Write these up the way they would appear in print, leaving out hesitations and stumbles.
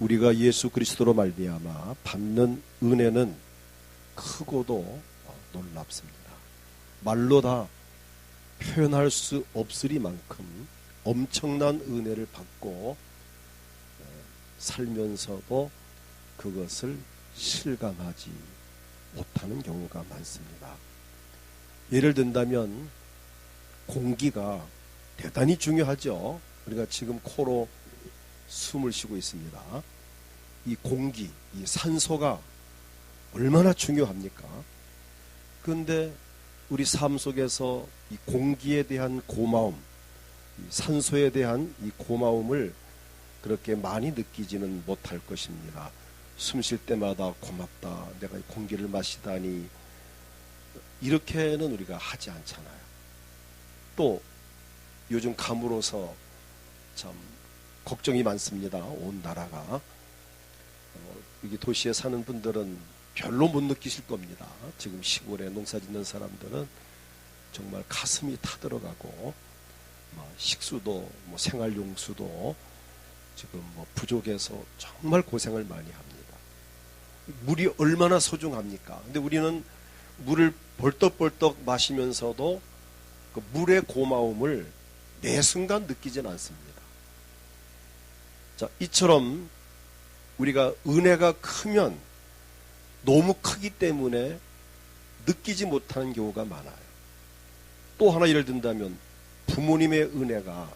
우리가 예수 그리스도로 말미암아 받는 은혜는 크고도 놀랍습니다. 말로 다 표현할 수 없으리만큼 엄청난 은혜를 받고 살면서도 그것을 실감하지 못하는 경우가 많습니다. 예를 든다면 공기가 대단히 중요하죠. 우리가 지금 코로 숨을 쉬고 있습니다. 이 공기, 이 산소가 얼마나 중요합니까? 그런데 우리 삶 속에서 이 공기에 대한 고마움, 이 산소에 대한 이 고마움을 그렇게 많이 느끼지는 못할 것입니다. 숨 쉴 때마다 고맙다, 내가 이 공기를 마시다니, 이렇게는 우리가 하지 않잖아요. 또 요즘 감으로서 참 걱정이 많습니다. 온 나라가. 여기 도시에 사는 분들은 별로 못 느끼실 겁니다. 지금 시골에 농사 짓는 사람들은 정말 가슴이 타들어가고 식수도 생활용수도 지금 부족해서 정말 고생을 많이 합니다. 물이 얼마나 소중합니까? 근데 우리는 물을 벌떡벌떡 마시면서도 그 물의 고마움을 매 순간 느끼진 않습니다. 자, 이처럼 우리가 은혜가 크면 너무 크기 때문에 느끼지 못하는 경우가 많아요. 또 하나 예를 든다면 부모님의 은혜가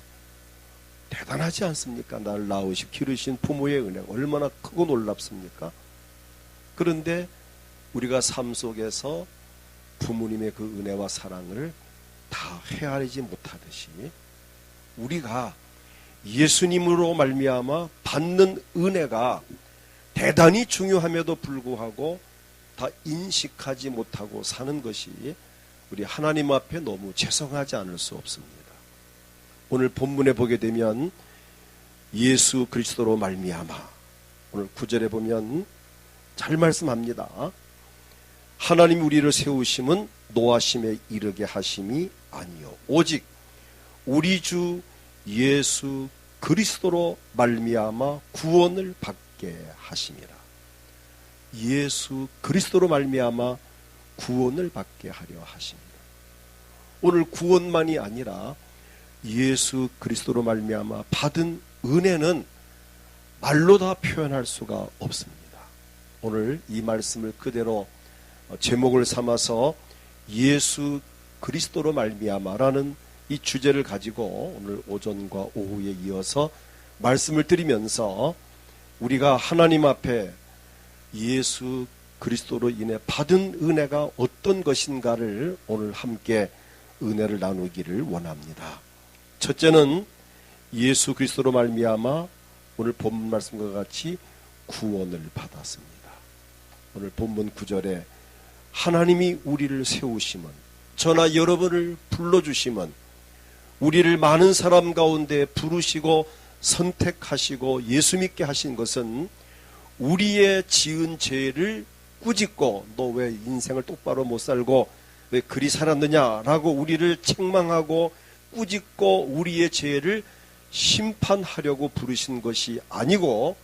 대단하지 않습니까? 나를 낳으시고 기르신 부모의 은혜가 얼마나 크고 놀랍습니까? 그런데 우리가 삶 속에서 부모님의 그 은혜와 사랑을 다 헤아리지 못하듯이 우리가 예수님으로 말미암아 받는 은혜가 대단히 중요함에도 불구하고 다 인식하지 못하고 사는 것이 우리 하나님 앞에 너무 죄송하지 않을 수 없습니다. 오늘 본문에 보게 되면 예수 그리스도로 말미암아, 오늘 9절에 보면 잘 말씀합니다. 하나님이 우리를 세우심은 노하심에 이르게 하심이 아니요 오직 우리 주 예수 그리스도로 말미암아 구원을 받게 하심이라. 예수 그리스도로 말미암아 구원을 받게 하려 하십니다. 오늘 구원만이 아니라 예수 그리스도로 말미암아 받은 은혜는 말로 다 표현할 수가 없습니다. 오늘 이 말씀을 그대로 제목을 삼아서 예수 그리스도로 말미암아라는 이 주제를 가지고 오늘 오전과 오후에 이어서 말씀을 드리면서 우리가 하나님 앞에 예수 그리스도로 인해 받은 은혜가 어떤 것인가를 오늘 함께 은혜를 나누기를 원합니다. 첫째는 예수 그리스도로 말미암아 오늘 본문 말씀과 같이 구원을 받았습니다. 오늘 본문 9절에 하나님이 우리를 세우심은, 저나 여러분을 불러주심은, 우리를 많은 사람 가운데 부르시고 선택하시고 예수 믿게 하신 것은 우리의 지은 죄를 꾸짖고 너 왜 인생을 똑바로 못 살고 왜 그리 살았느냐라고 우리를 책망하고 꾸짖고 우리의 죄를 심판하려고 부르신 것이 아니고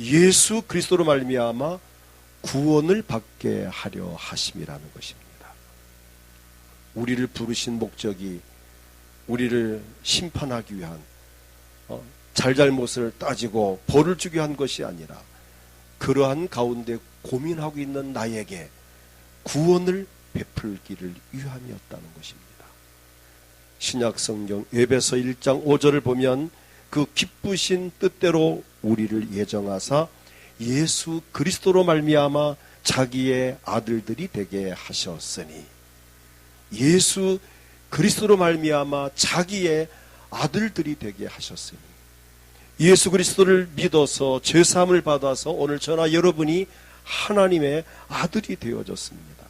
예수 그리스도로 말미암아 구원을 받게 하려 하심이라는 것입니다. 우리를 부르신 목적이 우리를 심판하기 위한 잘잘못을 따지고 벌을 주기 위한 것이 아니라 그러한 가운데 고민하고 있는 나에게 구원을 베풀기를 위함이었다는 것입니다. 신약성경 에베소 1장 5절을 보면 그 기쁘신 뜻대로 우리를 예정하사 예수 그리스도로 말미암아 자기의 아들들이 되게 하셨으니, 예수 그리스도로 말미암아 자기의 아들들이 되게 하셨으니, 예수 그리스도를 믿어서 죄사함을 받아서 오늘 저나 여러분이 하나님의 아들이 되어졌습니다.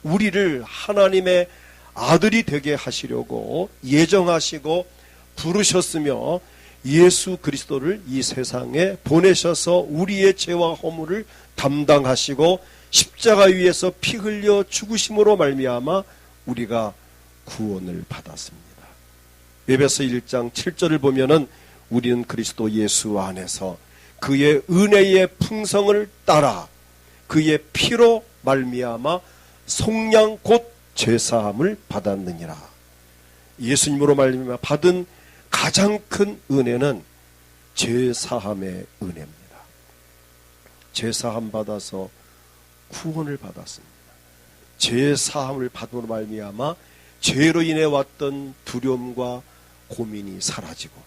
우리를 하나님의 아들이 되게 하시려고 예정하시고 부르셨으며 예수 그리스도를 이 세상에 보내셔서 우리의 죄와 허물을 담당하시고 십자가 위에서 피 흘려 죽으심으로 말미암아 우리가 구원을 받았습니다. 에베소 1장 7절을 보면은 우리는 그리스도 예수 안에서 그의 은혜의 풍성을 따라 그의 피로 말미암아 속량 곧 죄사함을 받았느니라. 예수님으로 말미암아 받은 가장 큰 은혜는 죄사함의 은혜입니다. 죄사함 받아서 구원을 받았습니다. 죄사함을 받음으로 말미암아 죄로 인해 왔던 두려움과 고민이 사라지고,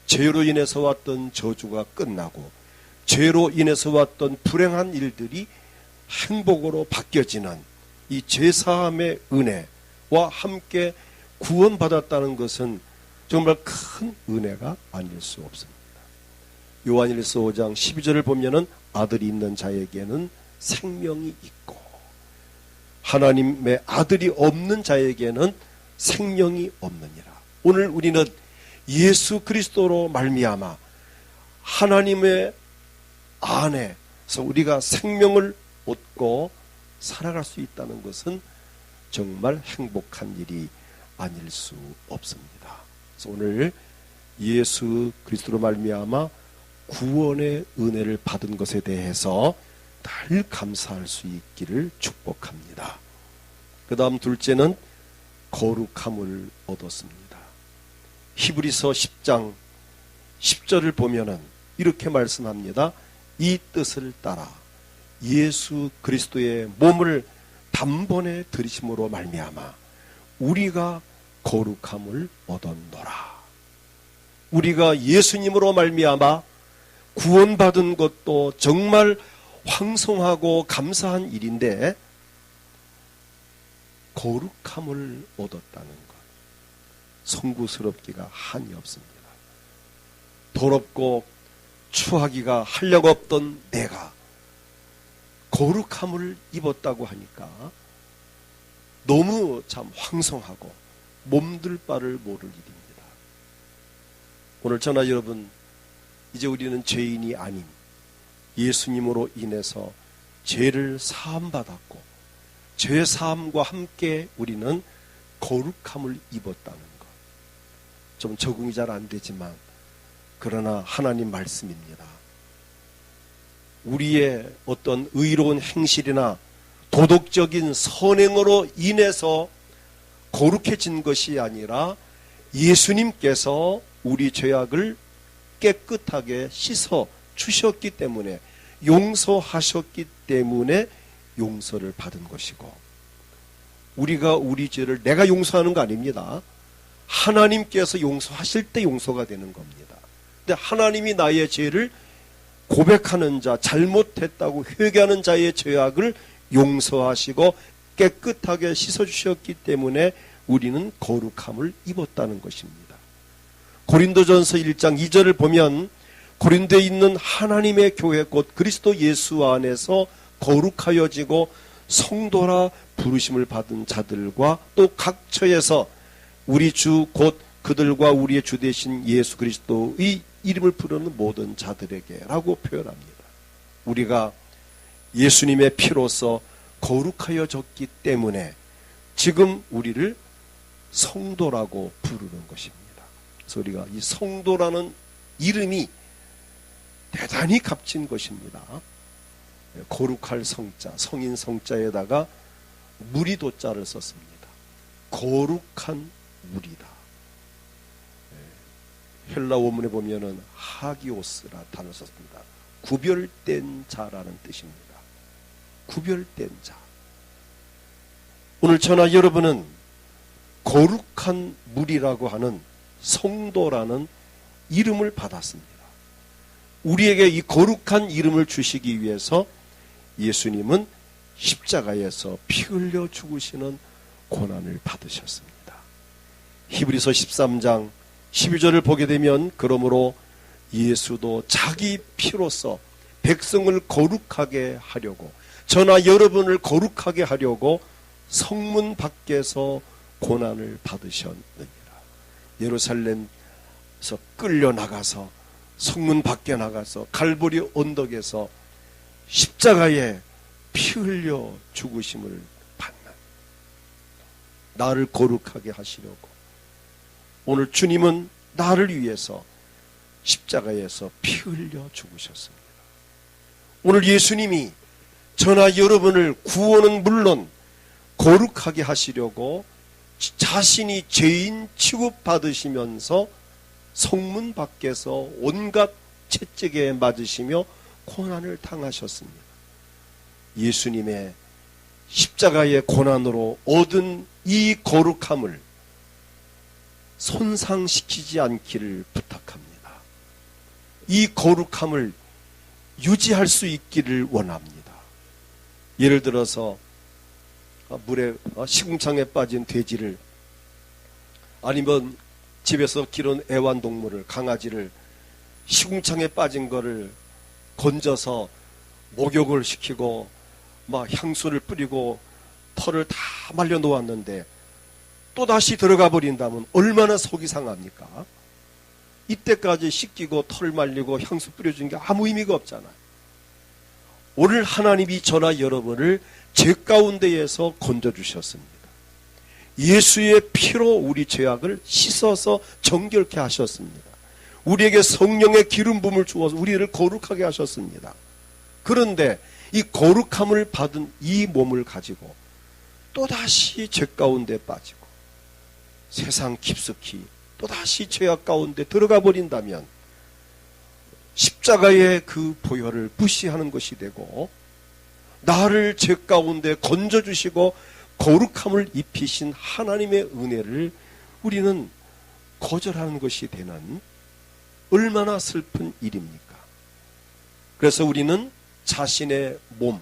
죄로 인해서 왔던 저주가 끝나고, 죄로 인해서 왔던 불행한 일들이 행복으로 바뀌어지는 이 죄사함의 은혜와 함께 구원받았다는 것은 정말 큰 은혜가 아닐 수 없습니다. 요한일서 5장 12절을 보면은 아들이 있는 자에게는 생명이 있고 하나님의 아들이 없는 자에게는 생명이 없느니라. 오늘 우리는 예수 그리스도로 말미암아 하나님의 안에서 우리가 생명을 얻고 살아갈 수 있다는 것은 정말 행복한 일이 아닐 수 없습니다. 그래서 오늘 예수 그리스도로 말미암아 구원의 은혜를 받은 것에 대해서 늘 감사할 수 있기를 축복합니다. 그 다음 둘째는 거룩함을 얻었습니다. 히브리서 10장 10절을 보면은 이렇게 말씀합니다. 이 뜻을 따라 예수 그리스도의 몸을 단번에 들이심으로 말미암아 우리가 거룩함을 얻었노라. 우리가 예수님으로 말미암아 구원받은 것도 정말 황송하고 감사한 일인데, 거룩함을 얻었다는 것, 송구스럽기가 한이 없습니다. 더럽고 추하기가 한량 없던 내가 거룩함을 입었다고 하니까 너무 참 황송하고 몸둘 바를 모를 일입니다. 오늘 저나 여러분, 이제 우리는 죄인이 아닌 예수님으로 인해서 죄를 사함받았고 죄 사함과 함께 우리는 거룩함을 입었다는 것. 좀 적응이 잘 안 되지만 그러나 하나님 말씀입니다. 우리의 어떤 의로운 행실이나 도덕적인 선행으로 인해서 거룩해진 것이 아니라 예수님께서 우리 죄악을 깨끗하게 씻어 주셨기 때문에, 용서하셨기 때문에 용서를 받은 것이고, 우리가 우리 죄를 내가 용서하는 거 아닙니다. 하나님께서 용서하실 때 용서가 되는 겁니다. 근데 하나님이 나의 죄를 고백하는 자, 잘못했다고 회개하는 자의 죄악을 용서하시고 깨끗하게 씻어주셨기 때문에 우리는 거룩함을 입었다는 것입니다. 고린도전서 1장 2절을 보면 고린도에 있는 하나님의 교회 곧 그리스도 예수 안에서 거룩하여지고 성도라 부르심을 받은 자들과 또 각처에서 우리 주 곧 그들과 우리의 주 되신 예수 그리스도의 이름을 부르는 모든 자들에게 라고 표현합니다. 우리가 예수님의 피로서 거룩하여졌기 때문에 지금 우리를 성도라고 부르는 것입니다. 그래서 우리가 이 성도라는 이름이 대단히 값진 것입니다. 거룩할 성자, 성인 성자에다가 무리도자를 썼습니다. 거룩한 무리다. 헬라 원문에 보면은 하기오스라 단어를 썼습니다. 구별된 자라는 뜻입니다. 구별된 자. 오늘 저나 여러분은 거룩한 무리라고 하는 성도라는 이름을 받았습니다. 우리에게 이 거룩한 이름을 주시기 위해서 예수님은 십자가에서 피 흘려 죽으시는 고난을 받으셨습니다. 히브리서 13장 12절을 보게 되면 그러므로 예수도 자기 피로서 백성을 거룩하게 하려고, 저나 여러분을 거룩하게 하려고 성문 밖에서 고난을 받으셨느니라. 예루살렘에서 끌려나가서 성문 밖에 나가서 갈보리 언덕에서 십자가에 피 흘려 죽으심을 받는, 나를 거룩하게 하시려고 오늘 주님은 나를 위해서 십자가에서 피 흘려 죽으셨습니다. 오늘 예수님이 저나 여러분을 구원은 물론 거룩하게 하시려고 자신이 죄인 취급받으시면서 성문 밖에서 온갖 채찍에 맞으시며 고난을 당하셨습니다. 예수님의 십자가의 고난으로 얻은 이 거룩함을 손상시키지 않기를 부탁합니다. 이 거룩함을 유지할 수 있기를 원합니다. 예를 들어서 물에 시궁창에 빠진 돼지를, 아니면 집에서 기른 애완동물을, 강아지를 시궁창에 빠진 거를 건져서 목욕을 시키고 막 향수를 뿌리고 털을 다 말려 놓았는데 또다시 들어가 버린다면 얼마나 속이 상합니까? 이때까지 씻기고 털 말리고 향수 뿌려준 게 아무 의미가 없잖아요. 오늘 하나님이 저나 여러분을 죄 가운데에서 건져주셨습니다. 예수의 피로 우리 죄악을 씻어서 정결케 하셨습니다. 우리에게 성령의 기름 부음을 주어서 우리를 거룩하게 하셨습니다. 그런데 이 거룩함을 받은 이 몸을 가지고 또다시 죄 가운데 빠지고 세상 깊숙이 또다시 죄악 가운데 들어가 버린다면 십자가의 그 보혈을 무시하는 것이 되고, 나를 죄 가운데 건져주시고 거룩함을 입히신 하나님의 은혜를 우리는 거절하는 것이 되는 얼마나 슬픈 일입니까? 그래서 우리는 자신의 몸,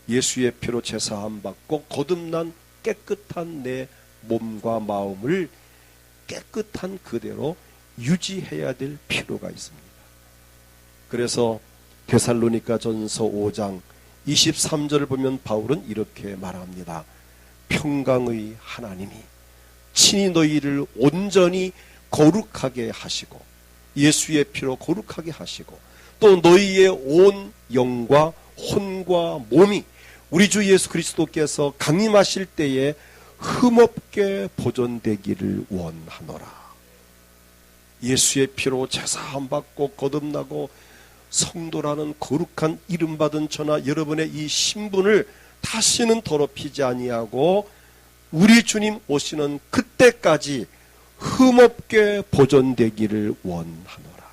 예수의 피로 제사함 받고 거듭난 깨끗한 내 몸과 마음을 깨끗한 그대로 유지해야 될 필요가 있습니다. 그래서 데살로니가 전서 5장 23절을 보면 바울은 이렇게 말합니다. 평강의 하나님이 친히 너희를 온전히 거룩하게 하시고 예수의 피로 거룩하게 하시고 또 너희의 온 영과 혼과 몸이 우리 주 예수 그리스도께서 강림하실 때에 흠없게 보존되기를 원하노라. 예수의 피로 제사함 받고 거듭나고 성도라는 거룩한 이름 받은 저나 여러분의 이 신분을 다시는 더럽히지 아니하고 우리 주님 오시는 그때까지 흠없게 보존되기를 원하노라.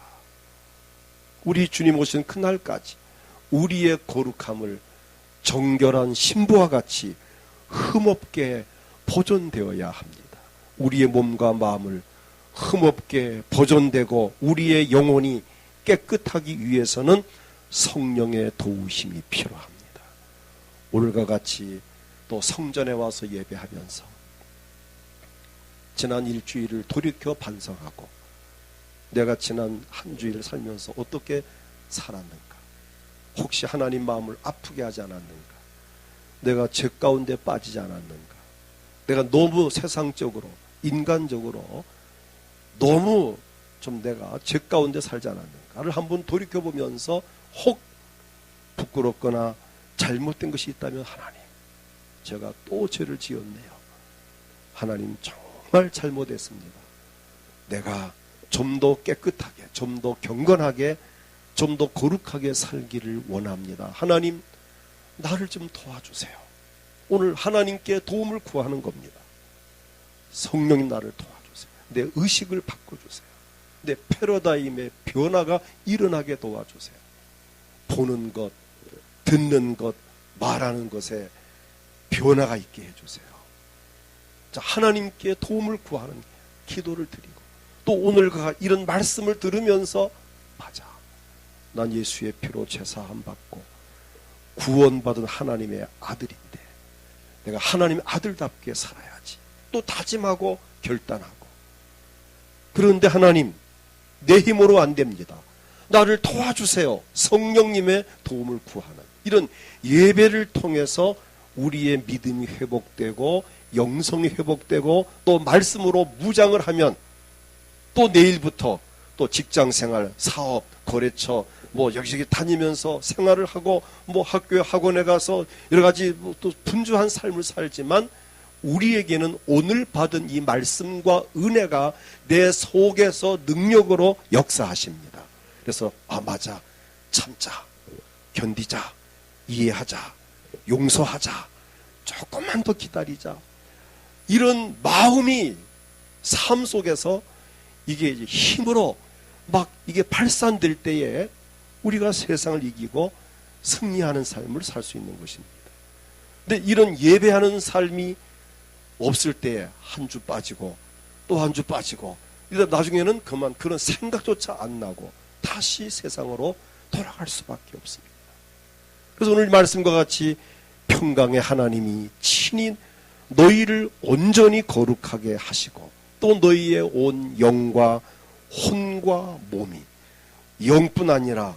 우리 주님 오시는 그날까지 우리의 거룩함을 정결한 신부와 같이 흠없게 보존되어야 합니다. 우리의 몸과 마음을 흠없게 보존되고 우리의 영혼이 깨끗하기 위해서는 성령의 도우심이 필요합니다. 오늘과 같이 또 성전에 와서 예배하면서 지난 일주일을 돌이켜 반성하고 내가 지난 한 주일 살면서 어떻게 살았는가, 혹시 하나님 마음을 아프게 하지 않았는가, 내가 죄 가운데 빠지지 않았는가, 내가 너무 세상적으로 인간적으로 너무 좀 내가 죄 가운데 살지 않았는가를 한번 돌이켜보면서 혹 부끄럽거나 잘못된 것이 있다면 하나님, 제가 또 죄를 지었네요. 하나님 정말 잘못했습니다. 내가 좀 더 깨끗하게, 좀 더 경건하게, 좀 더 거룩하게 살기를 원합니다. 하나님, 나를 좀 도와주세요. 오늘 하나님께 도움을 구하는 겁니다. 성령님 나를 도와주세요. 내 의식을 바꿔주세요. 내 패러다임의 변화가 일어나게 도와주세요. 보는 것, 듣는 것, 말하는 것에 변화가 있게 해주세요. 자, 하나님께 도움을 구하는 기도를 드리고 또 오늘과 이런 말씀을 들으면서 맞아, 난 예수의 피로 제사함 받고 구원받은 하나님의 아들인데 내가 하나님의 아들답게 살아야지 또 다짐하고 결단하고, 그런데 하나님 내 힘으로 안 됩니다. 나를 도와주세요. 성령님의 도움을 구하는 이런 예배를 통해서 우리의 믿음이 회복되고 영성이 회복되고 또 말씀으로 무장을 하면 또 내일부터 또 직장생활, 사업, 거래처 뭐 여기저기 다니면서 생활을 하고 뭐 학교에 학원에 가서 여러 가지 또 분주한 삶을 살지만 우리에게는 오늘 받은 이 말씀과 은혜가 내 속에서 능력으로 역사하십니다. 그래서 맞아, 참자, 견디자, 이해하자, 용서하자, 조금만 더 기다리자, 이런 마음이 삶 속에서 이게 이제 힘으로 막 이게 발산될 때에 우리가 세상을 이기고 승리하는 삶을 살 수 있는 것입니다. 근데 이런 예배하는 삶이 없을 때에 한 주 빠지고 또 한 주 빠지고, 이러다 나중에는 그런 생각조차 안 나고 다시 세상으로 돌아갈 수밖에 없습니다. 그래서 오늘 말씀과 같이 평강의 하나님이 친히 너희를 온전히 거룩하게 하시고, 또 너희의 온 영과 혼과 몸이, 영뿐 아니라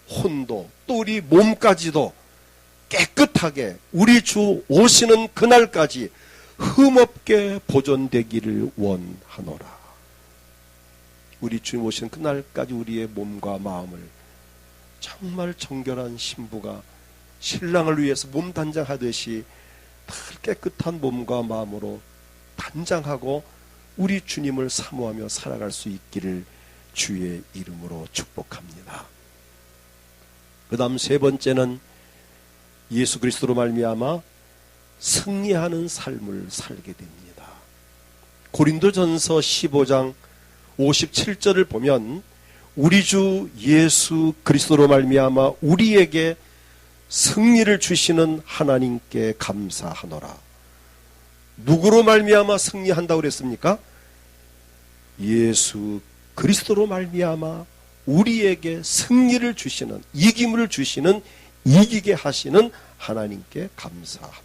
혼도 또 우리 몸까지도 깨끗하게 우리 주 오시는 그날까지 흠없게 보존되기를 원하노라. 우리 주님 오시는 그날까지 우리의 몸과 마음을 정말 정결한 신부가 신랑을 위해서 몸 단장하듯이 깨끗한 몸과 마음으로 단장하고 우리 주님을 사모하며 살아갈 수 있기를 주의 이름으로 축복합니다. 그 다음 세 번째는 예수 그리스도로 말미암아 승리하는 삶을 살게 됩니다. 고린도전서 15장 57절을 보면 우리 주 예수 그리스도로 말미암아 우리에게 승리를 주시는 하나님께 감사하노라. 누구로 말미암아 승리한다고 그랬습니까? 예수 그리스도로 말미암아 우리에게 승리를 주시는, 이김을 주시는, 이기게 하시는 하나님께 감사하노라.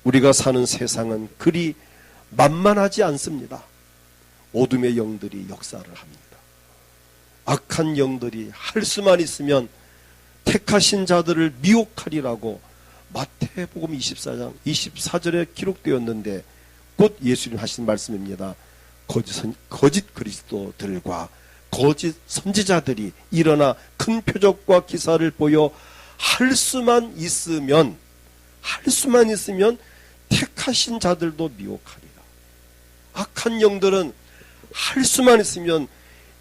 우리가 사는 세상은 그리 만만하지 않습니다. 어둠의 영들이 역사를 합니다. 악한 영들이 할 수만 있으면 택하신 자들을 미혹하리라고 마태복음 24장 24절에 기록되었는데, 곧 예수님 하신 말씀입니다. 거짓 그리스도들과 거짓 선지자들이 일어나 큰 표적과 기사를 보여 할 수만 있으면 택하신 자들도 미혹하리라. 악한 영들은 할 수만 있으면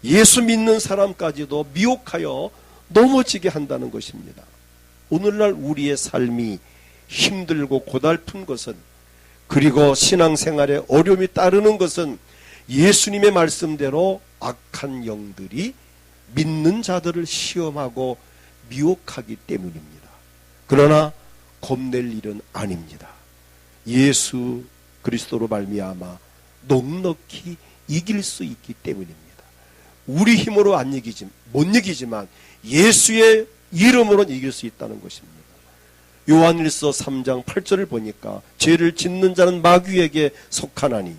예수 믿는 사람까지도 미혹하여 넘어지게 한다는 것입니다. 오늘날 우리의 삶이 힘들고 고달픈 것은, 그리고 신앙생활에 어려움이 따르는 것은 예수님의 말씀대로 악한 영들이 믿는 자들을 시험하고 미혹하기 때문입니다. 그러나 겁낼 일은 아닙니다. 예수 그리스도로 말미암아 넉넉히 이길 수 있기 때문입니다. 우리 힘으로 못 이기지만 예수의 이름으로는 이길 수 있다는 것입니다. 요한일서 3장 8절을 보니까 죄를 짓는 자는 마귀에게 속하나니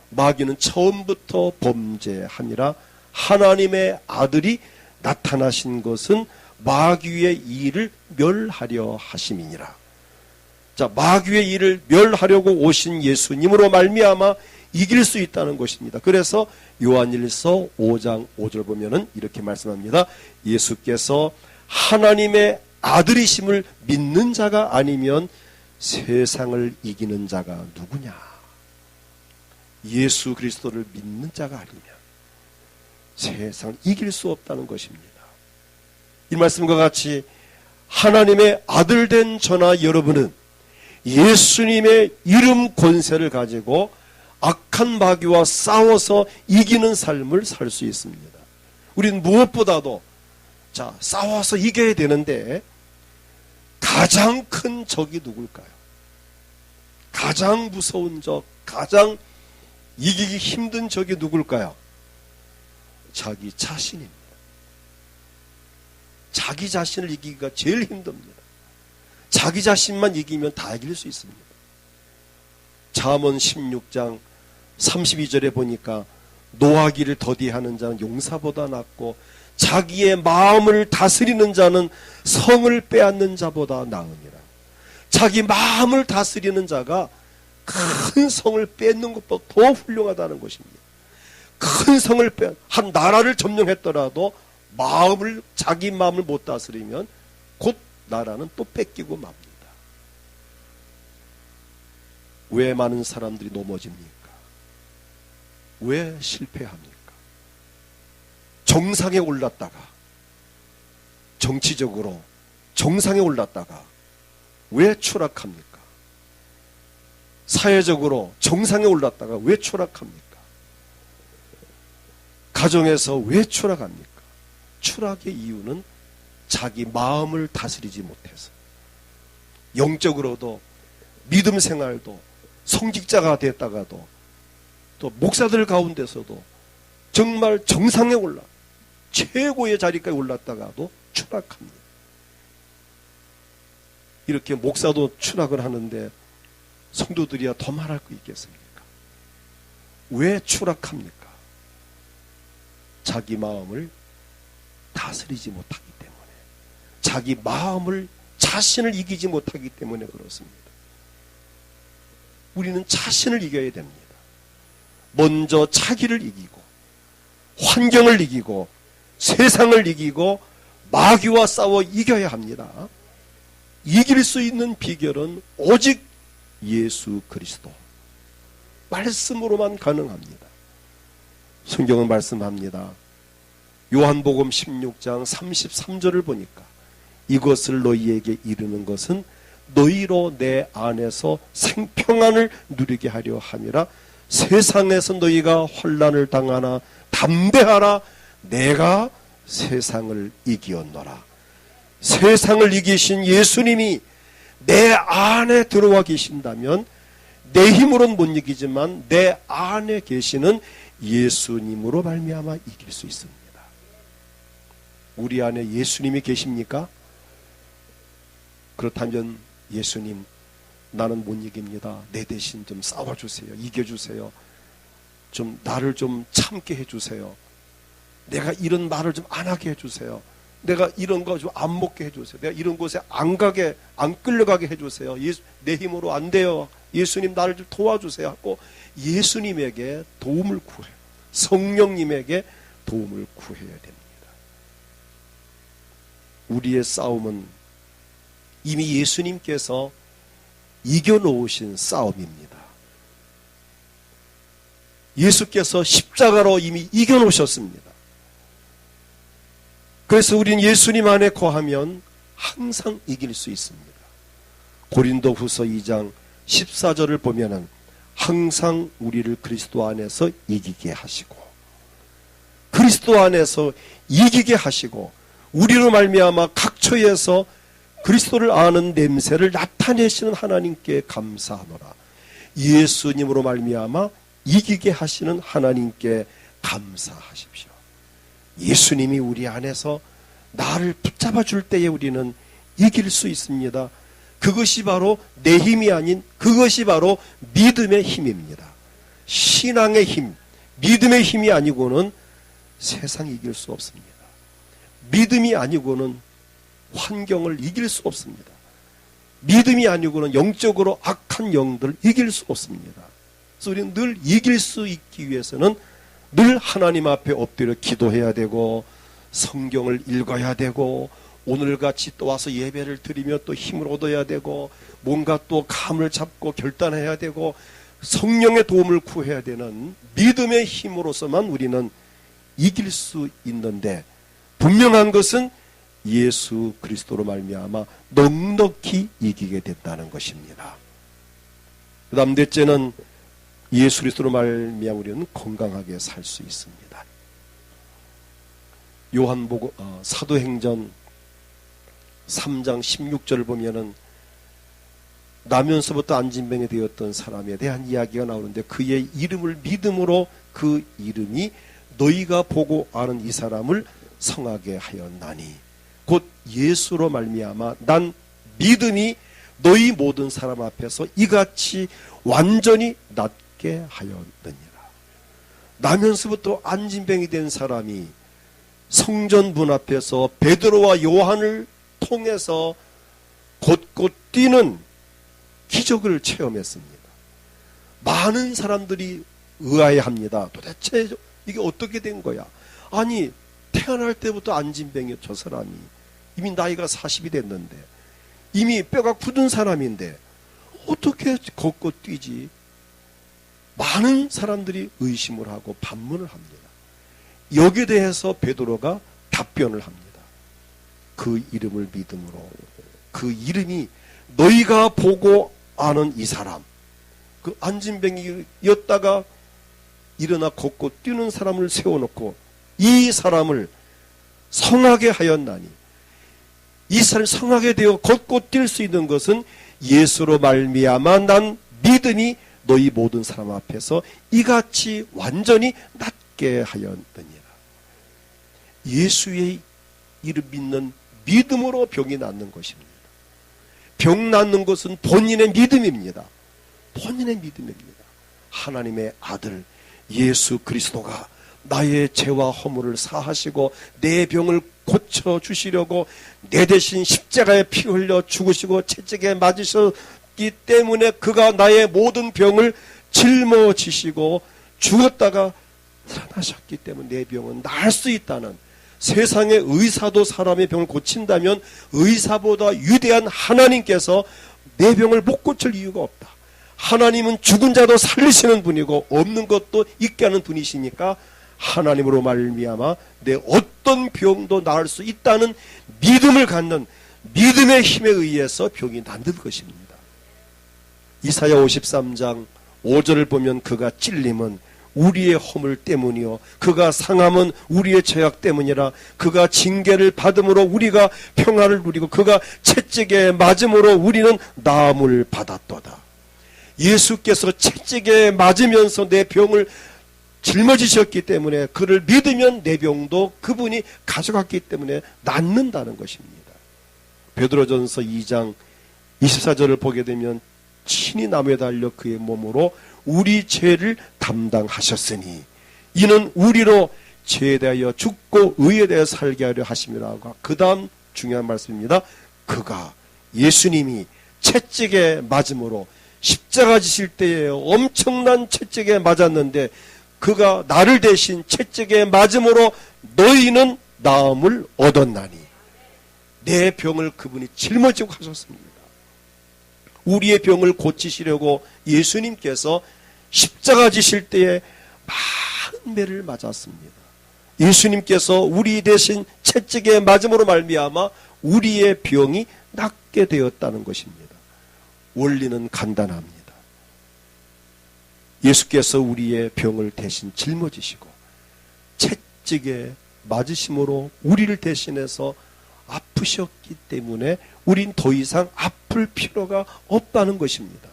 마귀는 처음부터 범죄함이라. 하나님의 아들이 나타나신 것은 마귀의 일을 멸하려 하심이니라. 자, 마귀의 일을 멸하려고 오신 예수님으로 말미암아 이길 수 있다는 것입니다. 그래서 요한일서 5장 5절 보면은 이렇게 말씀합니다. 예수께서 하나님의 아들이심을 믿는 자가 아니면 세상을 이기는 자가 누구냐? 예수 그리스도를 믿는 자가 아니면 세상을 이길 수 없다는 것입니다. 이 말씀과 같이 하나님의 아들 된 저나 여러분은 예수님의 이름 권세를 가지고 악한 마귀와 싸워서 이기는 삶을 살 수 있습니다. 우리는 무엇보다도 싸워서 이겨야 되는데 가장 큰 적이 누굴까요? 가장 무서운 적, 가장 이기기 힘든 적이 누굴까요? 자기 자신입니다. 자기 자신을 이기기가 제일 힘듭니다. 자기 자신만 이기면 다 이길 수 있습니다. 잠언 16장 32절에 보니까 노하기를 더디하는 자는 용사보다 낫고 자기의 마음을 다스리는 자는 성을 빼앗는 자보다 나으니라. 자기 마음을 다스리는 자가 큰 성을 뺏는 것보다 더 훌륭하다는 것입니다. 큰 성을 한 나라를 점령했더라도 자기 마음을 못 다스리면 곧 나라는 또 뺏기고 맙니다. 왜 많은 사람들이 넘어집니까? 왜 실패합니까? 정상에 올랐다가 정치적으로 정상에 올랐다가 왜 추락합니까? 사회적으로 정상에 올랐다가 왜 추락합니까? 가정에서 왜 추락합니까? 추락의 이유는 자기 마음을 다스리지 못해서, 영적으로도 믿음 생활도 성직자가 됐다가도 또 목사들 가운데서도 정말 정상에 올라 최고의 자리까지 올랐다가도 추락합니다. 이렇게 목사도 추락을 하는데 성도들이야 더 말할 거 있겠습니까? 왜 추락합니까? 자기 마음을 다스리지 못하기 때문에, 자기 마음을, 자신을 이기지 못하기 때문에 그렇습니다. 우리는 자신을 이겨야 됩니다. 먼저 자기를 이기고, 환경을 이기고, 세상을 이기고, 마귀와 싸워 이겨야 합니다. 이길 수 있는 비결은 오직 예수 그리스도 말씀으로만 가능합니다. 성경은 말씀합니다. 요한복음 16장 33절을 보니까 이것을 너희에게 이르는 것은 너희로 내 안에서 생평안을 누리게 하려 함이라. 세상에서 너희가 환난을 당하나 담대하라. 내가 세상을 이기었노라. 세상을 이기신 예수님이 내 안에 들어와 계신다면 내 힘으로는 못 이기지만 내 안에 계시는 예수님으로 말미암아 이길 수 있습니다. 우리 안에 예수님이 계십니까? 그렇다면 예수님, 나는 못 이깁니다. 내 대신 좀 싸워주세요. 이겨주세요. 좀 나를 좀 참게 해주세요. 내가 이런 말을 좀 안 하게 해주세요. 내가 이런 거 좀 안 먹게 해주세요. 내가 이런 곳에 안 가게, 안 끌려가게 해주세요. 내 힘으로 안 돼요. 예수님 나를 좀 도와주세요 하고 예수님에게 도움을 구해요. 성령님에게 도움을 구해야 됩니다. 우리의 싸움은 이미 예수님께서 이겨놓으신 싸움입니다. 예수께서 십자가로 이미 이겨놓으셨습니다. 그래서 우리는 예수님 안에 거하면 항상 이길 수 있습니다. 고린도후서 2장 14절을 보면은 항상 우리를 그리스도 안에서 이기게 하시고, 그리스도 안에서 이기게 하시고, 우리로 말미암아 각처에서 그리스도를 아는 냄새를 나타내시는 하나님께 감사하노라. 예수님으로 말미암아 이기게 하시는 하나님께 감사하십시오. 예수님이 우리 안에서 나를 붙잡아 줄 때에 우리는 이길 수 있습니다. 그것이 바로 내 힘이 아닌, 그것이 바로 믿음의 힘입니다. 신앙의 힘, 믿음의 힘이 아니고는 세상 이길 수 없습니다. 믿음이 아니고는 환경을 이길 수 없습니다. 믿음이 아니고는 영적으로 악한 영들을 이길 수 없습니다. 그래서 우리는 늘 이길 수 있기 위해서는 늘 하나님 앞에 엎드려 기도해야 되고, 성경을 읽어야 되고, 오늘같이 또 와서 예배를 드리며 또 힘을 얻어야 되고, 뭔가 또 감을 잡고 결단해야 되고, 성령의 도움을 구해야 되는 믿음의 힘으로서만 우리는 이길 수 있는데, 분명한 것은 예수 그리스도로 말미암아 넉넉히 이기게 된다는 것입니다. 그 다음 넷째는 예수 그리스도로 말미암아 우리는 건강하게 살 수 있습니다. 요한복음 사도행전 3장 16절을 보면은 나면서부터 안진병이 되었던 사람에 대한 이야기가 나오는데, 그의 이름을 믿음으로 그 이름이 너희가 보고 아는 이 사람을 성하게 하였나니, 곧 예수로 말미암아 난 믿음이 너희 모든 사람 앞에서 이같이 완전히 낫게 하였느니라. 나면서부터 안진병이 된 사람이 성전문 앞에서 베드로와 요한을 통해서 곧곧 뛰는 기적을 체험했습니다. 많은 사람들이 의아해합니다. 도대체 이게 어떻게 된 거야? 아니, 태어날 때부터 안진병이었 저 사람이. 이미 나이가 40이 됐는데, 이미 뼈가 굳은 사람인데 어떻게 걷고 뛰지? 많은 사람들이 의심을 하고 반문을 합니다. 여기에 대해서 베드로가 답변을 합니다. 그 이름을 믿음으로, 그 이름이 너희가 보고 아는 이 사람, 그 안진뱅이였다가 일어나 걷고 뛰는 사람을 세워놓고 이 사람을 성하게 하였나니, 이 사람이 성하게 되어 걷고 뛸 수 있는 것은 예수로 말미암아 난 믿음이 너희 모든 사람 앞에서 이같이 완전히 낫게 하였느니라. 예수의 이름 믿는 믿음으로 병이 낫는 것입니다. 병 낫는 것은 본인의 믿음입니다. 본인의 믿음입니다. 하나님의 아들 예수 그리스도가 나의 죄와 허물을 사하시고 내 병을 고쳐주시려고 내 대신 십자가에 피 흘려 죽으시고 채찍에 맞으셨기 때문에 그가 나의 모든 병을 짊어지시고 죽었다가 살아나셨기 때문에 내 병은 나을 수 있다는, 세상의 의사도 사람의 병을 고친다면 의사보다 위대한 하나님께서 내 병을 못 고칠 이유가 없다. 하나님은 죽은 자도 살리시는 분이고 없는 것도 있게 하는 분이시니까 하나님으로 말미암아 내 어떤 병도 나을 수 있다는 믿음을 갖는, 믿음의 힘에 의해서 병이 낫는 것입니다. 이사야 53장 5절을 보면 그가 찔림은 우리의 허물 때문이요 그가 상함은 우리의 죄악 때문이라. 그가 징계를 받음으로 우리가 평화를 누리고 그가 채찍에 맞음으로 우리는 나음을 받았도다. 예수께서 채찍에 맞으면서 내 병을 짊어지셨기 때문에 그를 믿으면 내 병도 그분이 가져갔기 때문에 낫는다는 것입니다. 베드로전서 2장 24절을 보게 되면 친히 나무에 달려 그의 몸으로 우리 죄를 담당하셨으니 이는 우리로 죄에 대하여 죽고 의에 대하여 살게 하려 하심이라고. 그 다음 중요한 말씀입니다. 그가, 예수님이 채찍에 맞음으로 십자가 지실 때에 엄청난 채찍에 맞았는데 그가 나를 대신 채찍에 맞음으로 너희는 나음을 얻었나니, 내 병을 그분이 짊어지고 가셨습니다. 우리의 병을 고치시려고 예수님께서 십자가 지실 때에 많은 매를 맞았습니다. 예수님께서 우리 대신 채찍에 맞음으로 말미암아 우리의 병이 낫게 되었다는 것입니다. 원리는 간단합니다. 예수께서 우리의 병을 대신 짊어지시고 채찍에 맞으심으로 우리를 대신해서 아프셨기 때문에 우린 더 이상 아플 필요가 없다는 것입니다.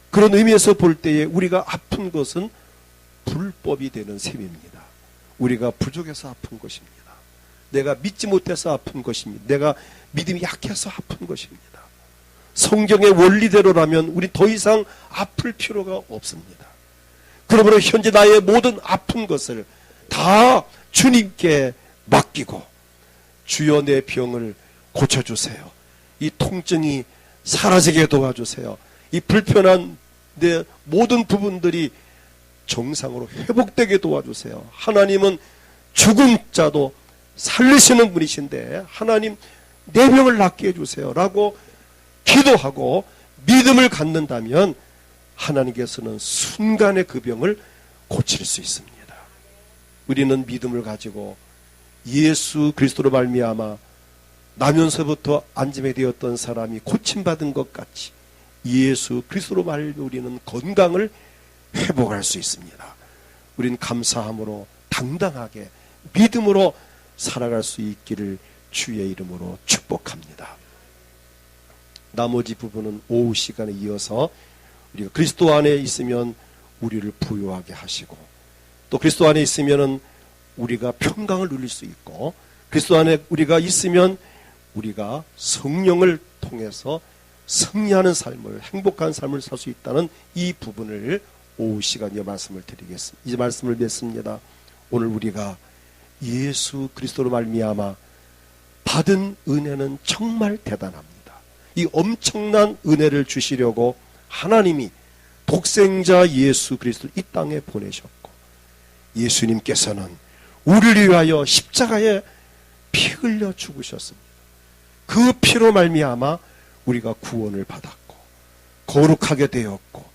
그런 의미에서 볼 때에 우리가 아픈 것은 불법이 되는 셈입니다. 우리가 부족해서 아픈 것입니다. 내가 믿지 못해서 아픈 것입니다. 내가 믿음이 약해서 아픈 것입니다. 성경의 원리대로라면 우리 더 이상 아플 필요가 없습니다. 그러므로 현재 나의 모든 아픈 것을 다 주님께 맡기고 주여 내 병을 고쳐주세요. 이 통증이 사라지게 도와주세요. 이 불편한 내 모든 부분들이 정상으로 회복되게 도와주세요. 하나님은 죽은 자도 살리시는 분이신데 하나님 내 병을 낫게 해주세요 라고 기도하고 믿음을 갖는다면 하나님께서는 순간에 그 병을 고칠 수 있습니다. 우리는 믿음을 가지고 예수 그리스도로 말미암아 나면서부터 안짐에 되었던 사람이 고침받은 것 같이 예수 그리스도로 말미암아 우리는 건강을 회복할 수 있습니다. 우린 감사함으로 당당하게 믿음으로 살아갈 수 있기를 주의 이름으로 축복합니다. 나머지 부분은 오후 시간에 이어서 우리가 그리스도 안에 있으면 우리를 부유하게 하시고 또 그리스도 안에 있으면 우리가 평강을 누릴 수 있고 그리스도 안에 우리가 있으면 우리가 성령을 통해서 승리하는 삶을, 행복한 삶을 살 수 있다는 이 부분을 오후 시간에 말씀을 드리겠습니다. 이 말씀을 맺습니다. 오늘 우리가 예수 그리스도로 말미암아 받은 은혜는 정말 대단합니다. 이 엄청난 은혜를 주시려고 하나님이 독생자 예수 그리스도를 이 땅에 보내셨고 예수님께서는 우리를 위하여 십자가에 피 흘려 죽으셨습니다. 그 피로 말미암아 우리가 구원을 받았고 거룩하게 되었고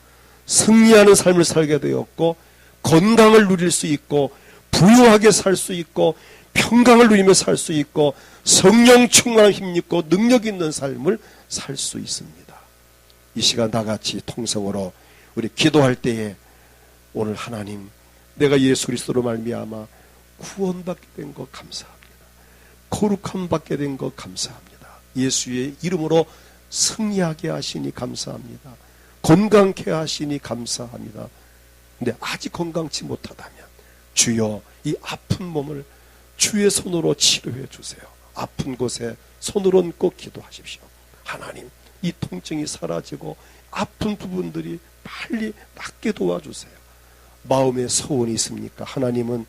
승리하는 삶을 살게 되었고 건강을 누릴 수 있고 부유하게 살 수 있고 평강을 누리며 살 수 있고 성령 충만한 힘있고 능력 있는 삶을 살 수 있습니다. 이 시간 다 같이 통성으로 우리 기도할 때에 오늘 하나님, 내가 예수 그리스도로 말미암아 구원받게 된 것 감사합니다. 거룩함 받게 된 것 감사합니다. 예수의 이름으로 승리하게 하시니 감사합니다. 건강케 하시니 감사합니다. 근데 아직 건강치 못하다면 주여 이 아픈 몸을 주의 손으로 치료해 주세요. 아픈 곳에 손을 얹고 기도하십시오. 하나님, 이 통증이 사라지고 아픈 부분들이 빨리 낫게 도와주세요. 마음의 소원이 있습니까? 하나님은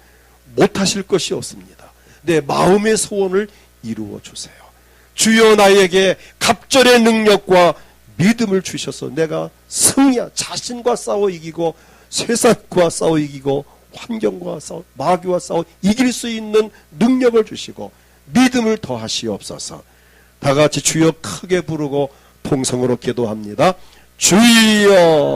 못하실 것이 없습니다. 내 마음의 소원을 이루어 주세요. 주여 나에게 갑절의 능력과 믿음을 주셔서 내가 자신과 싸워 이기고 세상과 싸워 이기고 환경과 싸워 마귀와 싸워 이길 수 있는 능력을 주시고 믿음을 더하시옵소서. 다 같이 주여 크게 부르고 통성으로 기도합니다. 주여.